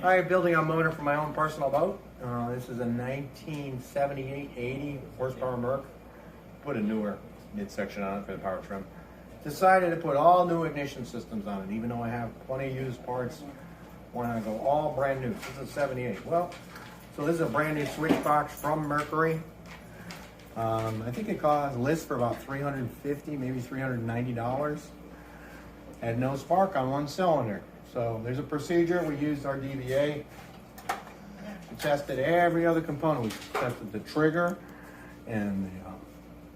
All right, building a motor for my own personal boat. This is a 1978-80 horsepower Merc. Put a newer midsection on it for the power trim. Decided to put all new ignition systems on it, even though I have plenty of used parts. Why not go all brand new? This is a 78. Well, so this is a brand new switch box from Mercury. I think it cost list for about $350, maybe $390. Had no spark on one cylinder. So there's a procedure. We used our DVA. We tested every other component. We tested the trigger and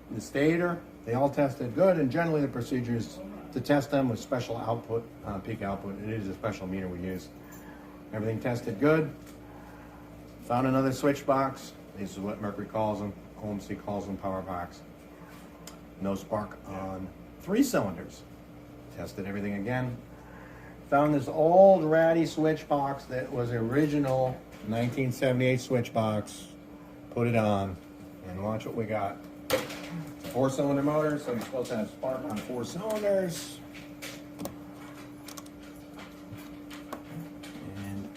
the stator. They all tested good, and generally the procedure is to test them with special output, peak output. It is a special meter we use. Everything tested good. Found another switch box. This is what Mercury calls them. OMC calls them power box. No spark on 3 cylinders. Tested everything again. Found this old ratty switch box that was the original 1978 switch box. Put it on, and watch what we got. It's a 4-cylinder motor, so you're supposed to have spark on 4 cylinders. And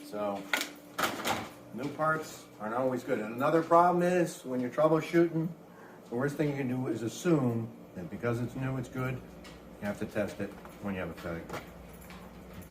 so, new parts aren't always good. And another problem is when you're troubleshooting, the worst thing you can do is assume that because it's new, it's good. You have to test it when you have a failure.